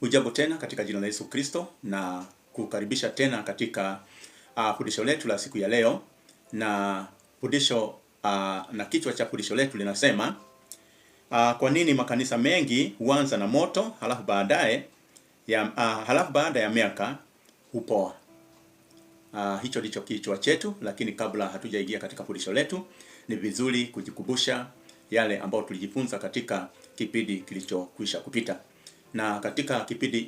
Hujambo tena katika jina la Yesu Kristo na kukaribisha tena katika fundisho letu la siku ya leo, na fundisho na kichwa cha fundisho letu linasema kwa nini makanisa mengi huanza na moto halafu baada ya miaka hupoa. Hicho ndicho kichwa chetu, lakini kabla hatujaingia katika fundisho letu ni vizuri kujikumbusha yale ambayo tulijifunza katika kipindi kilichokwisha kupita. Na katika kipindi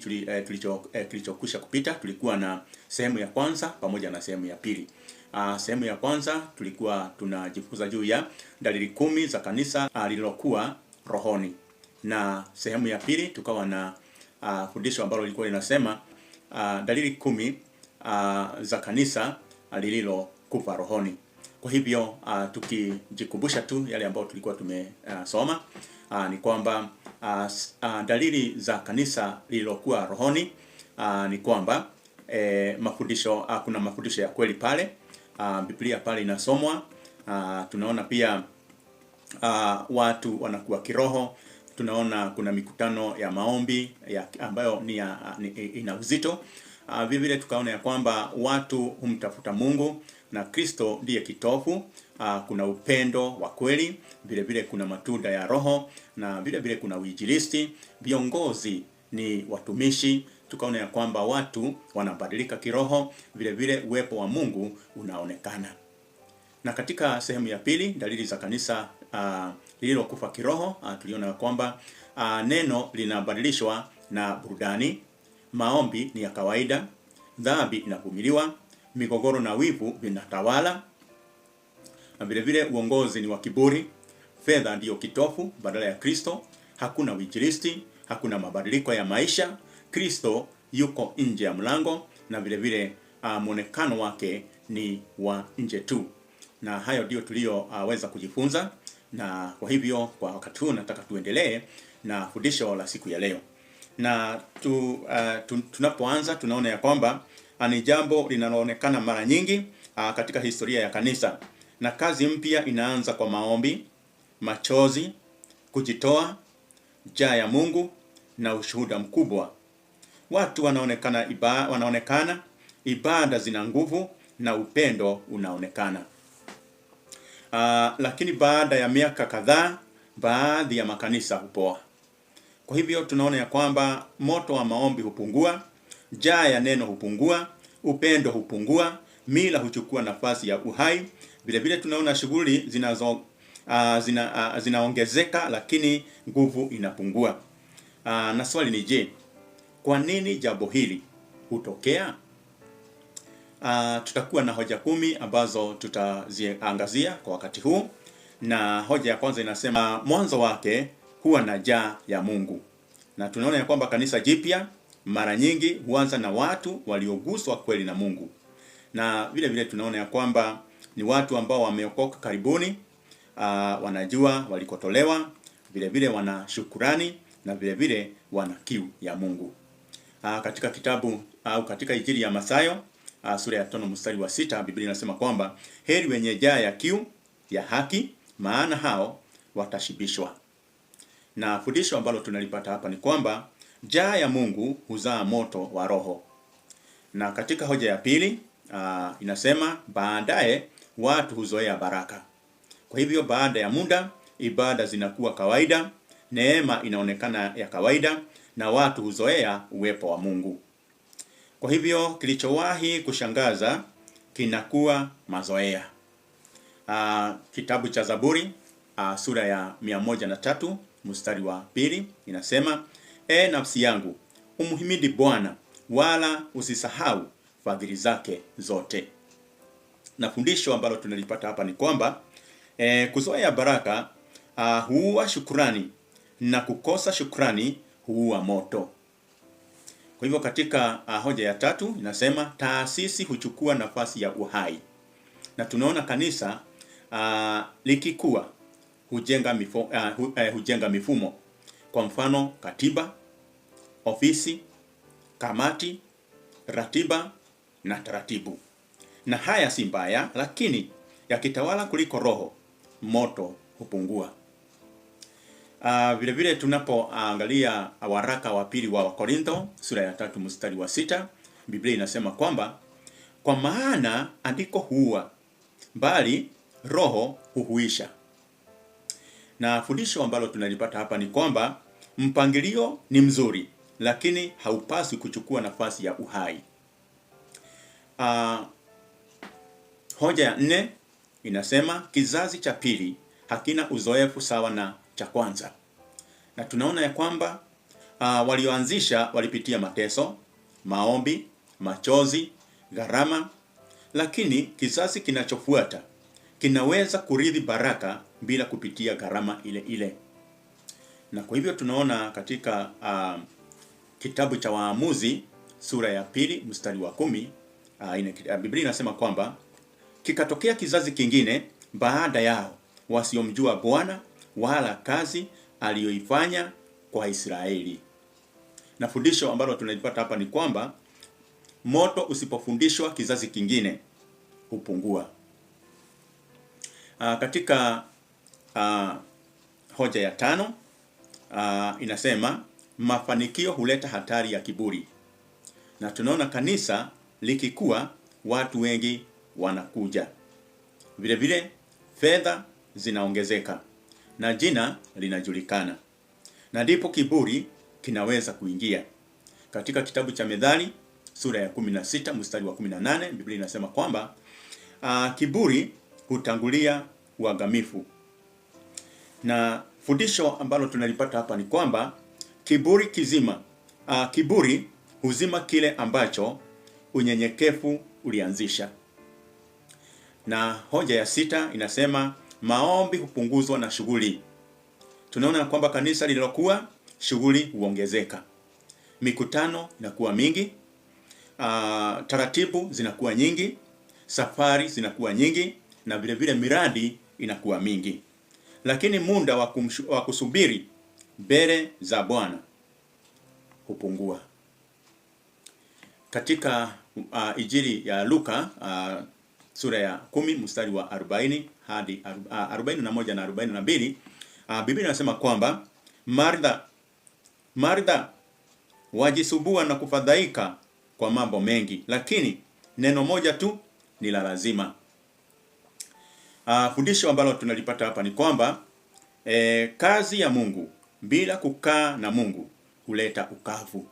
kilichokwisha kupita tulikuwa na sehemu ya kwanza pamoja na sehemu ya pili. Sehemu ya kwanza tulikuwa tunajifunza juu ya dalili 10 za kanisa lililokuwa rohoni, na sehemu ya pili tukawa na fundisho ambalo lilikuwa linasema dalili 10 za kanisa lililokufa rohoni. Kwa hivyo tukijikumbusha tu yale ambayo tulikuwa tumesoma, ni kwamba dalili za kanisa lililokuwa rohoni ni kwamba kuna mafundisho ya kweli pale. Biblia pale inasomwa. Tunaona pia watu wanakuwa kiroho. Tunaona kuna mikutano ya maombi ambayo ina uzito. Vile tukaona ya kwamba watu humtafuta Mungu na Kristo ndiye kitovu. Kuna upendo wa kweli, vile kuna matunda ya Roho, na vile kuna uinjilisti. Viongozi ni watumishi. Tukaona ya kwamba watu wanabadilika kiroho, vile uwepo wa Mungu unaonekana. Na katika sehemu ya pili, dalili za kanisa lililokufa kiroho, tuliona ya kwamba neno linabadilishwa na burudani, maombi ni ya kawaida, dhambi inavumiliwa, migogoro na wivu vinatawala, na vile uongozi ni wa kiburi, fedha ndiyo kitofu badala ya Kristo, hakuna uinjilisti, hakuna mabadiliko ya maisha, Kristo yuko nje ya mlango, na vile muonekano wake ni wa nje tu. Na hayo ndio tuliyoweza kujifunza, na kwa hivyo kwa wakati huu nataka tuendelee na fundisho la siku ya leo. Na tunapoanza tunaona ya kwamba ni jambo linaloonekana mara nyingi katika historia ya kanisa, na kazi mpya inaanza kwa maombi, machozi, kujitoa, njaa ya Mungu na ushuhuda mkubwa. Watu wanaonekana, ibada zina nguvu na upendo unaonekana. Lakini baada ya miaka kadhaa, baadhi ya makanisa hupoa. Kwa hivyo tunaona ya kwamba moto wa maombi hupungua, njaa ya neno hupungua, upendo hupungua, mila huchukua nafasi ya uhai. Vile tunaona shughuli zinaongezeka, lakini nguvu inapungua. Na swali ni je, kwa nini jambo hili hutokea? Tutakuwa na hoja 10 ambazo tutaziangazia kwa wakati huu. Na hoja ya kwanza inasema mwanzo wake huwa na njaa ya Mungu. Na tunaona ya kwamba kanisa jipya mara nyingi huanza na watu walioguswa kweli na Mungu. Na vile tunaona ya kwamba ni watu ambao wameokoka karibuni, wanajua walikotolewa, vile wana shukrani, na vile wana kiu ya Mungu. Katika kitabu au katika Injili ya Mathayo sura ya 5 mstari wa 6, Biblia inasema kwamba heri wenye njaa ya kiu ya haki, maana hao watashibishwa. Na fundisho ambalo tunalipata hapa ni kwamba njaa ya Mungu huzaa moto wa Roho. Na katika hoja ya pili inasema baadaye watu huzoea baraka. Kwa hivyo baada ya muda ibada zinakuwa kawaida, neema inaonekana ya kawaida, na watu huzoea uwepo wa Mungu. Kwa hivyo kilichowahi kushangaza kinakuwa mazoea. Kitabu cha Zaburi sura ya 103 mstari wa 2 inasema, nafsi yangu umhimidi Bwana, wala usisahau fadhili zake zote. Na fundisho ambalo tunalipata hapa ni kwamba kuzoea baraka huua shukrani, na kukosa shukrani huua moto. Kwa hivyo katika hoja ya 3 inasema taasisi huchukua nafasi ya uhai. Na tunaona kanisa likikua hujenga mifumo. Kwa mfano katiba, ofisi, kamati, ratiba na taratibu. Na haya si mbaya, lakini yakitawala kuliko Roho, moto hupungua. Vile vile tunapoangalia waraka wa pili wa Wakorintho sura ya 3 mstari wa 6, Biblia inasema kwamba kwa maana andiko huua, bali roho huhuisha. Na fundisho ambalo tunalipata hapa ni kwamba mpangilio ni mzuri, lakini haupaswi kuchukua nafasi ya uhai. Hoja ya 4 inasema kizazi cha pili hakina uzoefu sawa na cha kwanza. Na tunaona ya kwamba walioanzisha walipitia mateso, maombi, machozi, gharama, lakini kizazi kinachofuata kinaweza kurithi baraka bila kupitia gharama ile ile. Na kwa hivyo tunaona katika kitabu cha Waamuzi sura ya 2 mstari wa 10, Biblia inasema kwamba kikatokea kizazi kingine baada yao wasiomjua Bwana wala kazi aliyoifanya kwa Israeli. Na fundisho ambalo tunalipata hapa ni kwamba moto usipofundishwa kizazi kingine hupungua. Katika hoja ya 5 inasema mafanikio huleta hatari ya kiburi. Na tunaona kanisa likikua, watu wengi wanakuja. Vile vile fedha zinaongezeka na jina linajulikana, na ndipo kiburi kinaweza kuingia. Katika kitabu cha Methali sura ya 16 mstari wa 18, Biblia inasema kwamba kiburi hutangulia uangamifu. Na fundisho ambalo tunalipata hapa ni kwamba kiburi huzima kile ambacho unyenyekevu ulianzisha. Na hoja ya 6 inasema maombi hupunguzwa na shughuli. Tunaona kwamba kanisa lililokuwa, shughuli huongezeka, mikutano inakuwa mingi, taratibu zinakuwa nyingi, safari zinakuwa nyingi, na vile vile miradi inakuwa mingi, lakini muda wa kusubiri mbele za Bwana hupungua. Katika Injili ya Luka sura ya 10 mstari wa 40 hadi 41 na 42, Biblia inasema kwamba Martha wajisubua na kufadhaika kwa mambo mengi, lakini neno moja tu ni la lazima. Fundisho ambalo tunalipata hapa ni kwamba kazi ya Mungu bila kukaa na Mungu huleta ukavu.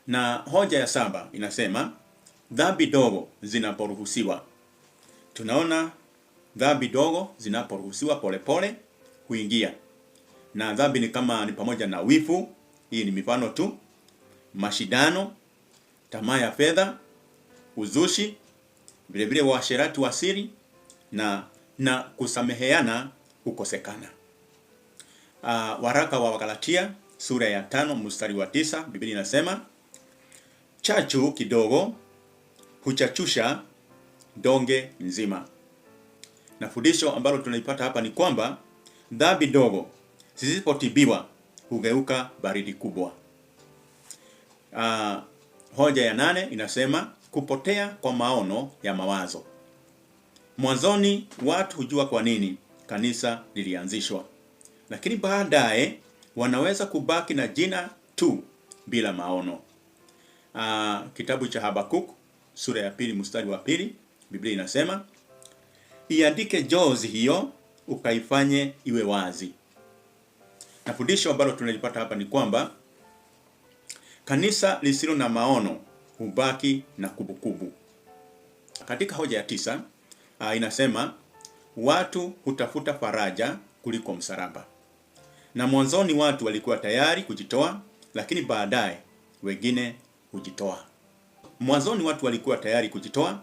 Na hoja ya 7 inasema dhambi dogo zinaporuhusiwa. Tunaona dhambi dogo zinaporuhusiwa polepole huingia. Na dhambi ni pamoja na wivu, hii ni mifano tu, mashindano, tamaa ya fedha, uzushi, vile vile uasherati wa siri, na kusameheana hukosekana. Waraka wa Wagalatia sura ya 5 mstari wa 9, Biblia inasema chachu kidogo huchachusha donge nzima. Na fundisho ambalo tunaipata hapa ni kwamba dhambi dogo zisipotibiwa hugeuka baridi kubwa. Hoja ya 8 inasema kupotea kwa maono ya mawazo. Mwanzoni watu hujua kwa nini kanisa lilianzishwa, lakini baadaye wanaweza kubaki na jina tu bila maono. Kitabu cha Habakuk sura ya 2 mstari wa 2, Biblia inasema iandike jozi hiyo ukaifanye iwe wazi. Na fundisho ambalo tunalipata hapa ni kwamba kanisa lisilo na maono hubaki na kubukubu. Katika hoja ya 9 inasema watu hutafuta faraja kuliko msalaba. Na mwanzoni watu walikuwa tayari kujitoa, lakini baadaye wengine hujitoa. Mwanzoni watu walikuwa tayari kujitoa,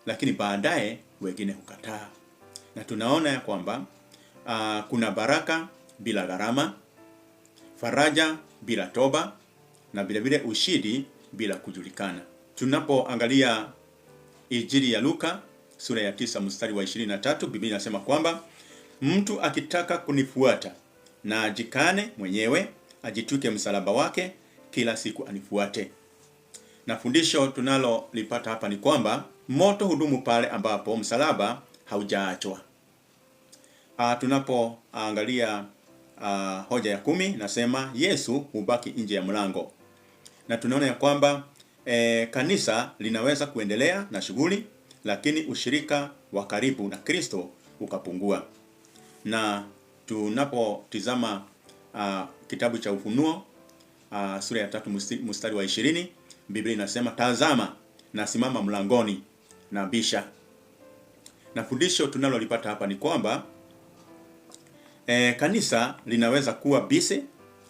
lakini baadaye wengine hukataa. Na tunaona ya kwamba kuna baraka bila gharama, faraja bila toba, na vile vile ushindi bila kujulikana. Tunapoangalia Injili ya Luka sura ya 9 mstari wa 23, Biblia inasema kwamba mtu akitaka kunifuata na ajikane mwenyewe, ajitwike msalaba wake kila siku anifuate. Na fundisho tunalolipata hapa ni kwamba moto hudumu pale ambapo msalaba haujaachwa. Tunapoangalia hoja ya 10 nasema Yesu hubaki nje ya mlango. Na tunaona ya kwamba kanisa linaweza kuendelea na shughuli, lakini ushirika wa karibu na Kristo ukapungua. Na tunapotizama kitabu cha Ufunuo sura ya 3 mstari wa 20, Biblia inasema, tazama nasimama mlangoni na bisha. Na fundisho tunalolipata hapa ni kwamba kanisa linaweza kuwa busy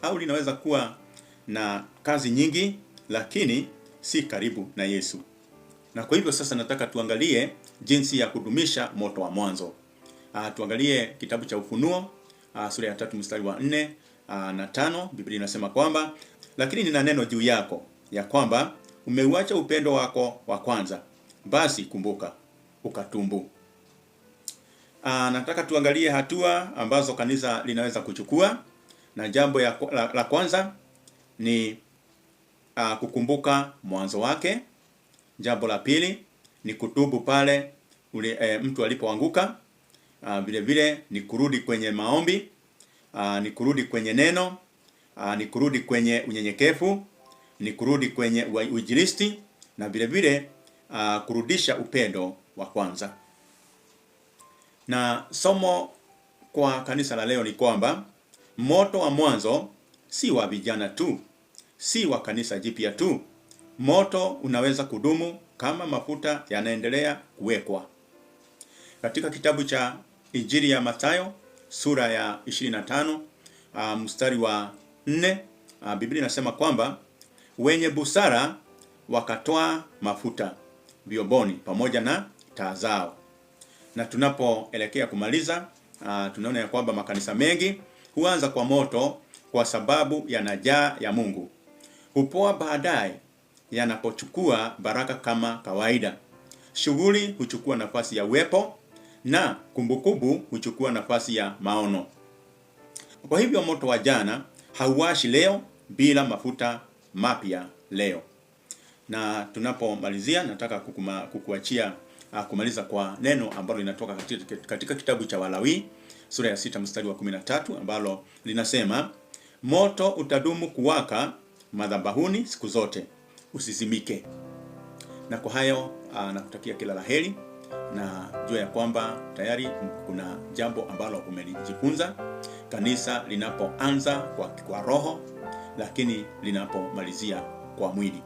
au linaweza kuwa na kazi nyingi, lakini si karibu na Yesu. Na kwa hivyo sasa nataka tuangalie jinsi ya kudumisha moto wa mwanzo. Tuangalie kitabu cha Ufunuo sura ya 3 mstari wa 4 na 5. Biblia inasema kwamba, lakini nina neno juu yako ya kwamba umeuacha upendo wako wa kwanza, basi kumbuka ukatubu. Nataka tuangalie hatua ambazo kanisa linaweza kuchukua, na jambo la kwanza ni kukumbuka mwanzo wake. Jambo la pili ni kutubu pale mtu alipoanguka. Vile vile ni kurudi kwenye maombi, ni kurudi kwenye neno, ni kurudi kwenye unyenyekevu, ni kurudi kwenye uinjilisti, na vile vile kurudisha upendo wa kwanza. Na somo kwa kanisa la leo ni kwamba moto wa mwanzo si wa vijana tu, si wa kanisa jipya tu. Moto unaweza kudumu kama mafuta yanaendelea kuwekwa. Katika kitabu cha Injili ya Mathayo sura ya 25 mstari wa 4, Biblia inasema kwamba wenye busara wakatoa mafuta vyoboni pamoja na taa zao. Na tunapoelekea kumaliza, tunaona ya kwamba makanisa mengi huanza kwa moto kwa sababu yanajaa ya Mungu. Hupoa baadaye yanapochukua baraka kama kawaida. Shughuli huchukua nafasi ya uwepo na kumbukumbu huchukua nafasi ya maono. Kwa hivyo moto wa jana hauwashi leo bila mafuta mapya leo. Na tunapomalizia, nataka kukuachia kumaliza kwa neno ambalo linatoka katika kitabu cha Walawi sura ya 6 mstari wa 13, ambalo linasema, moto utadumu kuwaka madhabahuni siku zote, usizimike. Na kwa hayo nakutakia kila laheri, na jua ya kwamba tayari kuna jambo ambalo umelijifunza. Kanisa linapoanza kwa roho, lakini linapomalizia kwa mwili.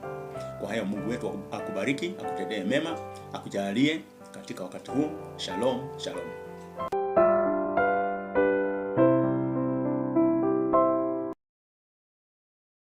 Kwa hayo Mungu wetu akubariki, akutendee mema, akujalie katika wakati huu. Shalom, shalom.